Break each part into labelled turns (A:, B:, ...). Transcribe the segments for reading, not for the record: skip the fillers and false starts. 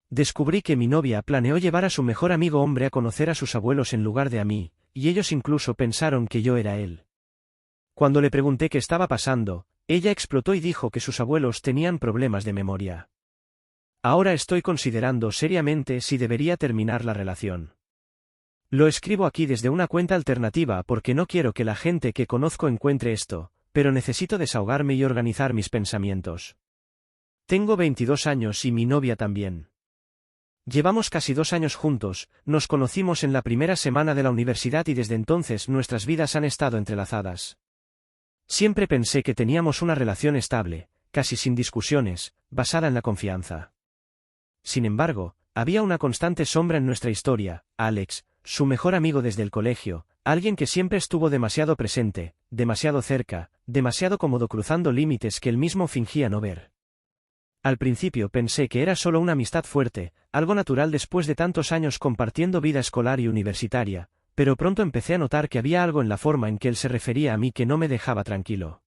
A: Descubrí que mi novia planeó llevar a su mejor amigo hombre a conocer a sus abuelos en lugar de a mí, y ellos incluso pensaron que yo era él. Cuando le pregunté qué estaba pasando, ella explotó y dijo que sus abuelos tenían problemas de memoria. Ahora estoy considerando seriamente si debería terminar la relación. Lo escribo aquí desde una cuenta alternativa porque no quiero que la gente que conozco encuentre esto, pero necesito desahogarme y organizar mis pensamientos. Tengo 22 años y mi novia también. Llevamos casi 2 años juntos, nos conocimos en la primera semana de la universidad y desde entonces nuestras vidas han estado entrelazadas. Siempre pensé que teníamos una relación estable, casi sin discusiones, basada en la confianza. Sin embargo, había una constante sombra en nuestra historia, Alex, su mejor amigo desde el colegio, alguien que siempre estuvo demasiado presente, demasiado cerca, demasiado cómodo cruzando límites que él mismo fingía no ver. Al principio pensé que era solo una amistad fuerte, algo natural después de tantos años compartiendo vida escolar y universitaria, pero pronto empecé a notar que había algo en la forma en que él se refería a mí que no me dejaba tranquilo.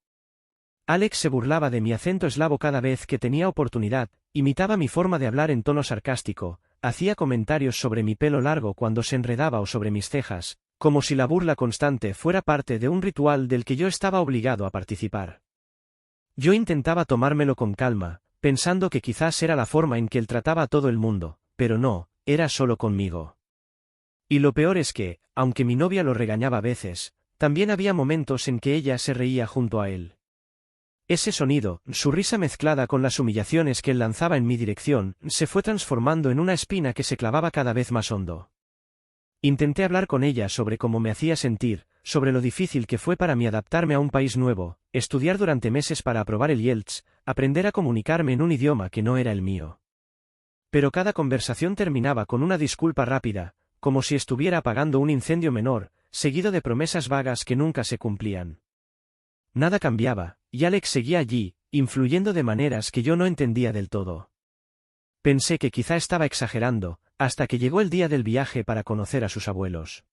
A: Alex se burlaba de mi acento eslavo cada vez que tenía oportunidad, imitaba mi forma de hablar en tono sarcástico, hacía comentarios sobre mi pelo largo cuando se enredaba o sobre mis cejas, como si la burla constante fuera parte de un ritual del que yo estaba obligado a participar. Yo intentaba tomármelo con calma, pensando que quizás era la forma en que él trataba a todo el mundo, pero no, era solo conmigo. Y lo peor es que, aunque mi novia lo regañaba a veces, también había momentos en que ella se reía junto a él. Ese sonido, su risa mezclada con las humillaciones que él lanzaba en mi dirección, se fue transformando en una espina que se clavaba cada vez más hondo. Intenté hablar con ella sobre cómo me hacía sentir, sobre lo difícil que fue para mí adaptarme a un país nuevo, estudiar durante meses para aprobar el IELTS, aprender a comunicarme en un idioma que no era el mío. Pero cada conversación terminaba con una disculpa rápida, como si estuviera apagando un incendio menor, seguido de promesas vagas que nunca se cumplían. Nada cambiaba, y Alex seguía allí, influyendo de maneras que yo no entendía del todo. Pensé que quizá estaba exagerando, hasta que llegó el día del viaje para conocer a sus abuelos.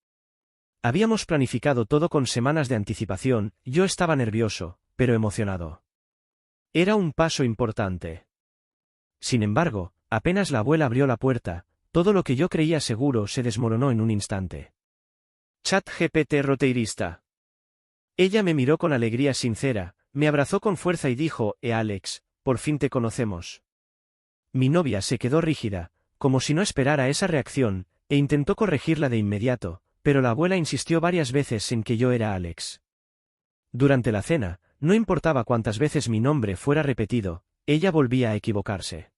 A: Habíamos planificado todo con semanas de anticipación, yo estaba nervioso, pero emocionado. Era un paso importante. Sin embargo, apenas la abuela abrió la puerta, todo lo que yo creía seguro se desmoronó en un instante. ChatGPT roteirista. Ella me miró con alegría sincera, me abrazó con fuerza y dijo, Alex, por fin te conocemos. Mi novia se quedó rígida, como si no esperara esa reacción, e intentó corregirla de inmediato, pero la abuela insistió varias veces en que yo era Alex. Durante la cena, no importaba cuántas veces mi nombre fuera repetido, ella volvía a equivocarse.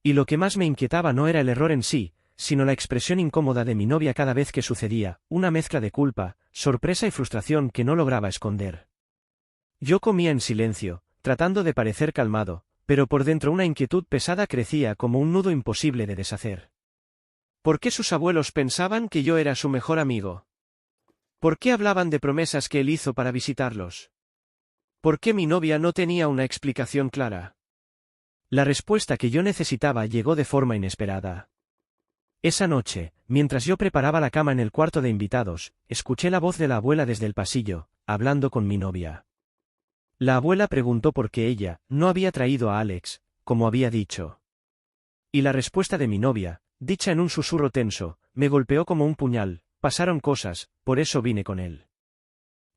A: Y lo que más me inquietaba no era el error en sí, sino la expresión incómoda de mi novia cada vez que sucedía, una mezcla de culpa, sorpresa y frustración que no lograba esconder. Yo comía en silencio, tratando de parecer calmado, pero por dentro una inquietud pesada crecía como un nudo imposible de deshacer. ¿Por qué sus abuelos pensaban que yo era su mejor amigo? ¿Por qué hablaban de promesas que él hizo para visitarlos? ¿Por qué mi novia no tenía una explicación clara? La respuesta que yo necesitaba llegó de forma inesperada. Esa noche, mientras yo preparaba la cama en el cuarto de invitados, escuché la voz de la abuela desde el pasillo, hablando con mi novia. La abuela preguntó por qué ella no había traído a Alex, como había dicho. Y la respuesta de mi novia, dicha en un susurro tenso, me golpeó como un puñal, pasaron cosas, por eso vine con él.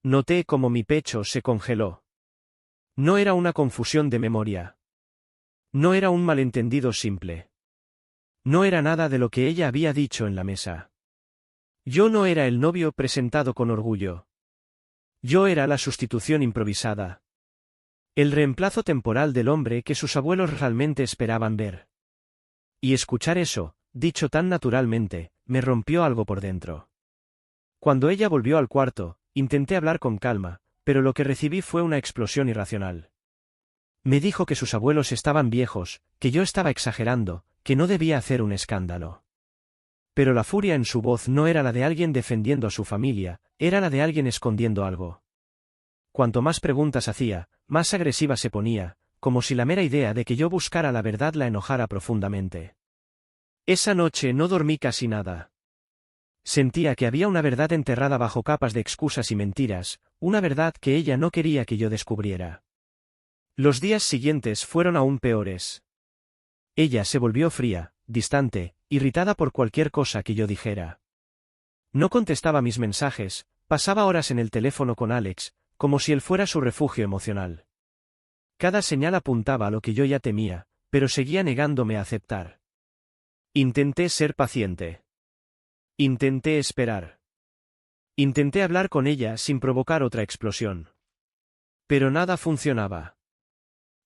A: Noté cómo mi pecho se congeló. No era una confusión de memoria. No era un malentendido simple. No era nada de lo que ella había dicho en la mesa. Yo no era el novio presentado con orgullo. Yo era la sustitución improvisada. El reemplazo temporal del hombre que sus abuelos realmente esperaban ver. Y escuchar eso, dicho tan naturalmente, me rompió algo por dentro. Cuando ella volvió al cuarto, intenté hablar con calma, pero lo que recibí fue una explosión irracional. Me dijo que sus abuelos estaban viejos, que yo estaba exagerando, que no debía hacer un escándalo. Pero la furia en su voz no era la de alguien defendiendo a su familia, era la de alguien escondiendo algo. Cuanto más preguntas hacía, más agresiva se ponía, como si la mera idea de que yo buscara la verdad la enojara profundamente. Esa noche no dormí casi nada. Sentía que había una verdad enterrada bajo capas de excusas y mentiras, una verdad que ella no quería que yo descubriera. Los días siguientes fueron aún peores. Ella se volvió fría, distante, irritada por cualquier cosa que yo dijera. No contestaba mis mensajes, pasaba horas en el teléfono con Alex, como si él fuera su refugio emocional. Cada señal apuntaba a lo que yo ya temía, pero seguía negándome a aceptar. Intenté ser paciente. Intenté esperar. Intenté hablar con ella sin provocar otra explosión. Pero nada funcionaba.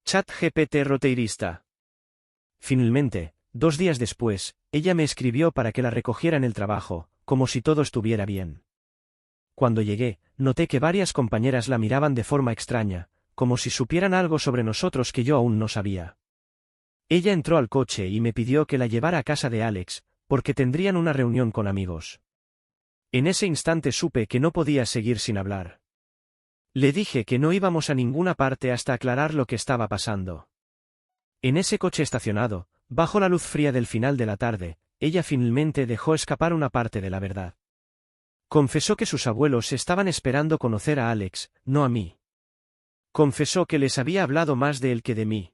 A: ChatGPT roteirista. Finalmente, 2 días después, ella me escribió para que la recogiera en el trabajo, como si todo estuviera bien. Cuando llegué, noté que varias compañeras la miraban de forma extraña, como si supieran algo sobre nosotros que yo aún no sabía. Ella entró al coche y me pidió que la llevara a casa de Alex, porque tendrían una reunión con amigos. En ese instante supe que no podía seguir sin hablar. Le dije que no íbamos a ninguna parte hasta aclarar lo que estaba pasando. En ese coche estacionado, bajo la luz fría del final de la tarde, ella finalmente dejó escapar una parte de la verdad. Confesó que sus abuelos estaban esperando conocer a Alex, no a mí. Confesó que les había hablado más de él que de mí.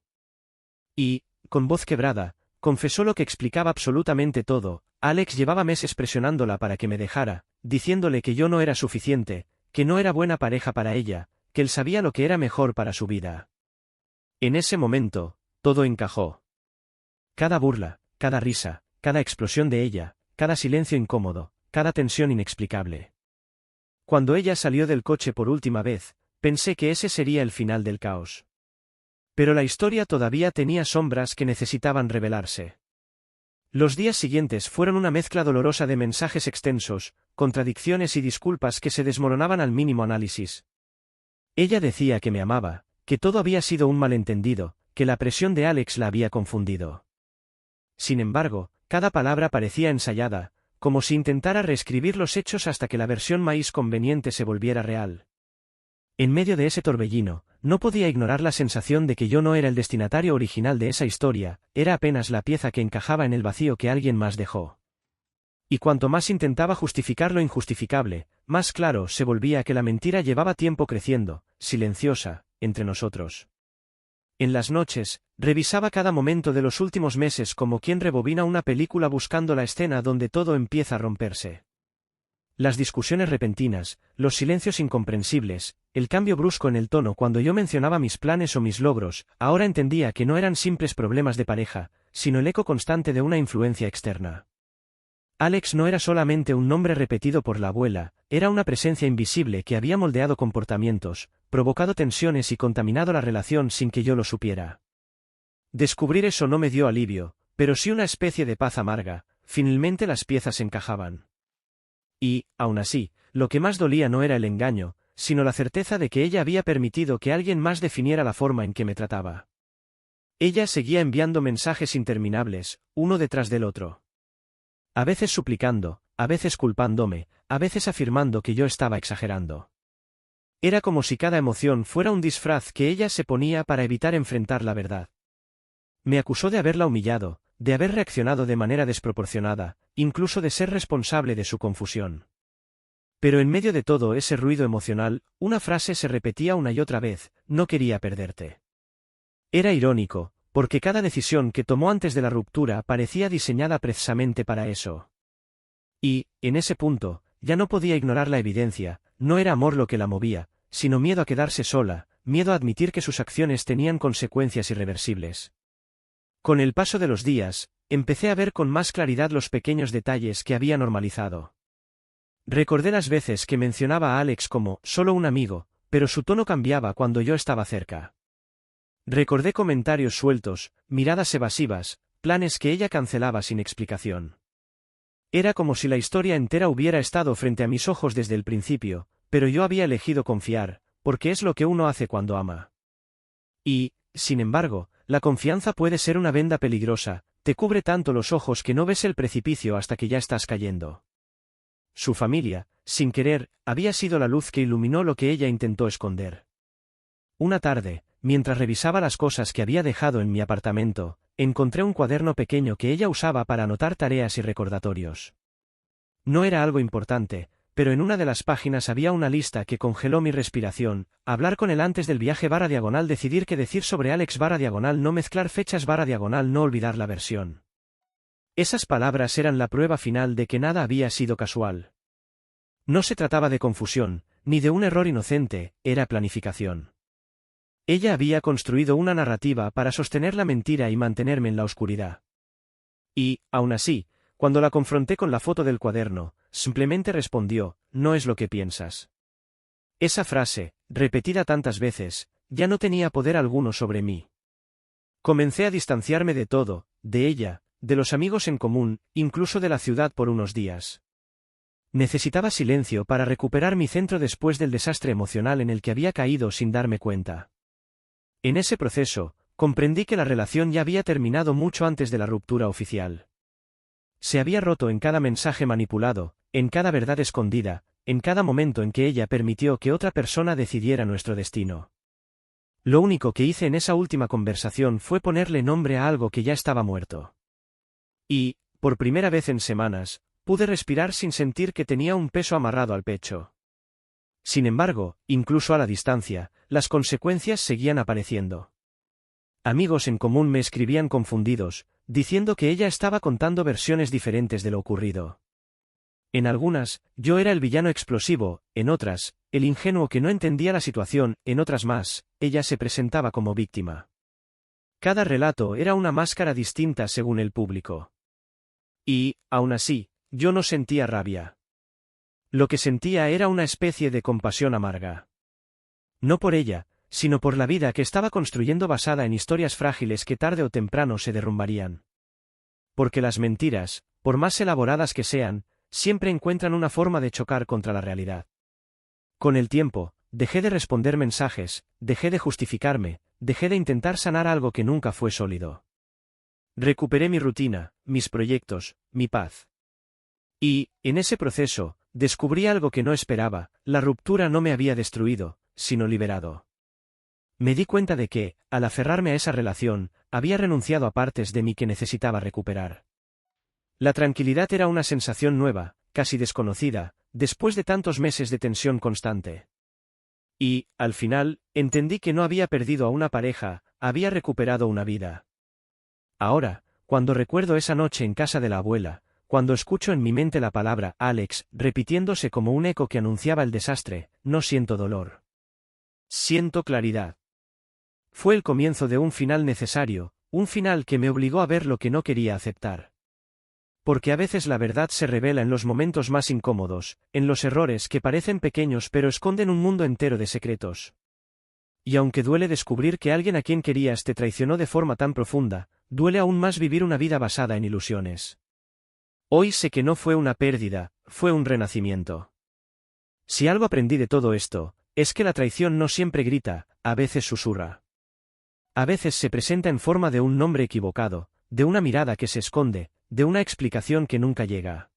A: Y, con voz quebrada, confesó lo que explicaba absolutamente todo. Alex llevaba meses presionándola para que me dejara, diciéndole que yo no era suficiente, que no era buena pareja para ella, que él sabía lo que era mejor para su vida. En ese momento, todo encajó. Cada burla, cada risa, cada explosión de ella, cada silencio incómodo, cada tensión inexplicable. Cuando ella salió del coche por última vez, pensé que ese sería el final del caos. Pero la historia todavía tenía sombras que necesitaban revelarse. Los días siguientes fueron una mezcla dolorosa de mensajes extensos, contradicciones y disculpas que se desmoronaban al mínimo análisis. Ella decía que me amaba, que todo había sido un malentendido, que la presión de Alex la había confundido. Sin embargo, cada palabra parecía ensayada, como si intentara reescribir los hechos hasta que la versión más conveniente se volviera real. En medio de ese torbellino, no podía ignorar la sensación de que yo no era el destinatario original de esa historia, era apenas la pieza que encajaba en el vacío que alguien más dejó. Y cuanto más intentaba justificar lo injustificable, más claro se volvía que la mentira llevaba tiempo creciendo, silenciosa, entre nosotros. En las noches, revisaba cada momento de los últimos meses como quien rebobina una película buscando la escena donde todo empieza a romperse. Las discusiones repentinas, los silencios incomprensibles, el cambio brusco en el tono cuando yo mencionaba mis planes o mis logros, ahora entendía que no eran simples problemas de pareja, sino el eco constante de una influencia externa. Alex no era solamente un nombre repetido por la abuela, era una presencia invisible que había moldeado comportamientos, provocado tensiones y contaminado la relación sin que yo lo supiera. Descubrir eso no me dio alivio, pero sí una especie de paz amarga, finalmente las piezas encajaban. Y, aun así, lo que más dolía no era el engaño, sino la certeza de que ella había permitido que alguien más definiera la forma en que me trataba. Ella seguía enviando mensajes interminables, uno detrás del otro. A veces suplicando, a veces culpándome, a veces afirmando que yo estaba exagerando. Era como si cada emoción fuera un disfraz que ella se ponía para evitar enfrentar la verdad. Me acusó de haberla humillado, de haber reaccionado de manera desproporcionada, incluso de ser responsable de su confusión. Pero en medio de todo ese ruido emocional, una frase se repetía una y otra vez: no quería perderte. Era irónico, porque cada decisión que tomó antes de la ruptura parecía diseñada precisamente para eso. Y, en ese punto, ya no podía ignorar la evidencia, no era amor lo que la movía, sino miedo a quedarse sola, miedo a admitir que sus acciones tenían consecuencias irreversibles. Con el paso de los días, empecé a ver con más claridad los pequeños detalles que había normalizado. Recordé las veces que mencionaba a Alex como solo un amigo, pero su tono cambiaba cuando yo estaba cerca. Recordé comentarios sueltos, miradas evasivas, planes que ella cancelaba sin explicación. Era como si la historia entera hubiera estado frente a mis ojos desde el principio, pero yo había elegido confiar, porque es lo que uno hace cuando ama. Y, sin embargo, la confianza puede ser una venda peligrosa, te cubre tanto los ojos que no ves el precipicio hasta que ya estás cayendo. Su familia, sin querer, había sido la luz que iluminó lo que ella intentó esconder. Una tarde, mientras revisaba las cosas que había dejado en mi apartamento, encontré un cuaderno pequeño que ella usaba para anotar tareas y recordatorios. No era algo importante, pero en una de las páginas había una lista que congeló mi respiración: hablar con él antes del viaje /, decidir qué decir sobre Alex /, no mezclar fechas /, no olvidar la versión. Esas palabras eran la prueba final de que nada había sido casual. No se trataba de confusión, ni de un error inocente, era planificación. Ella había construido una narrativa para sostener la mentira y mantenerme en la oscuridad. Y, aun así, cuando la confronté con la foto del cuaderno, simplemente respondió, no es lo que piensas. Esa frase, repetida tantas veces, ya no tenía poder alguno sobre mí. Comencé a distanciarme de todo, de ella, de los amigos en común, incluso de la ciudad por unos días. Necesitaba silencio para recuperar mi centro después del desastre emocional en el que había caído sin darme cuenta. En ese proceso, comprendí que la relación ya había terminado mucho antes de la ruptura oficial. Se había roto en cada mensaje manipulado, en cada verdad escondida, en cada momento en que ella permitió que otra persona decidiera nuestro destino. Lo único que hice en esa última conversación fue ponerle nombre a algo que ya estaba muerto. Y, por primera vez en semanas, pude respirar sin sentir que tenía un peso amarrado al pecho. Sin embargo, incluso a la distancia, las consecuencias seguían apareciendo. Amigos en común me escribían confundidos, diciendo que ella estaba contando versiones diferentes de lo ocurrido. En algunas, yo era el villano explosivo, en otras, el ingenuo que no entendía la situación, en otras más, ella se presentaba como víctima. Cada relato era una máscara distinta según el público. Y, aun así, yo no sentía rabia. Lo que sentía era una especie de compasión amarga. No por ella, sino por la vida que estaba construyendo basada en historias frágiles que tarde o temprano se derrumbarían. Porque las mentiras, por más elaboradas que sean, siempre encuentran una forma de chocar contra la realidad. Con el tiempo, dejé de responder mensajes, dejé de justificarme, dejé de intentar sanar algo que nunca fue sólido. Recuperé mi rutina, mis proyectos, mi paz. Y, en ese proceso, descubrí algo que no esperaba, la ruptura no me había destruido, sino liberado. Me di cuenta de que, al aferrarme a esa relación, había renunciado a partes de mí que necesitaba recuperar. La tranquilidad era una sensación nueva, casi desconocida, después de tantos meses de tensión constante. Y, al final, entendí que no había perdido a una pareja, había recuperado una vida. Ahora, cuando recuerdo esa noche en casa de la abuela, cuando escucho en mi mente la palabra Alex, repitiéndose como un eco que anunciaba el desastre, no siento dolor. Siento claridad. Fue el comienzo de un final necesario, un final que me obligó a ver lo que no quería aceptar. Porque a veces la verdad se revela en los momentos más incómodos, en los errores que parecen pequeños pero esconden un mundo entero de secretos. Y aunque duele descubrir que alguien a quien querías te traicionó de forma tan profunda, duele aún más vivir una vida basada en ilusiones. Hoy sé que no fue una pérdida, fue un renacimiento. Si algo aprendí de todo esto, es que la traición no siempre grita, a veces susurra. A veces se presenta en forma de un nombre equivocado, de una mirada que se esconde, de una explicación que nunca llega.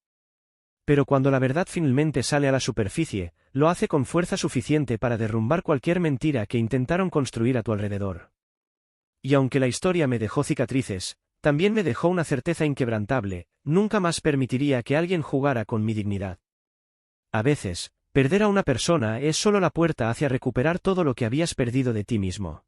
A: Pero cuando la verdad finalmente sale a la superficie, lo hace con fuerza suficiente para derrumbar cualquier mentira que intentaron construir a tu alrededor. Y aunque la historia me dejó cicatrices, también me dejó una certeza inquebrantable, nunca más permitiría que alguien jugara con mi dignidad. A veces, perder a una persona es solo la puerta hacia recuperar todo lo que habías perdido de ti mismo.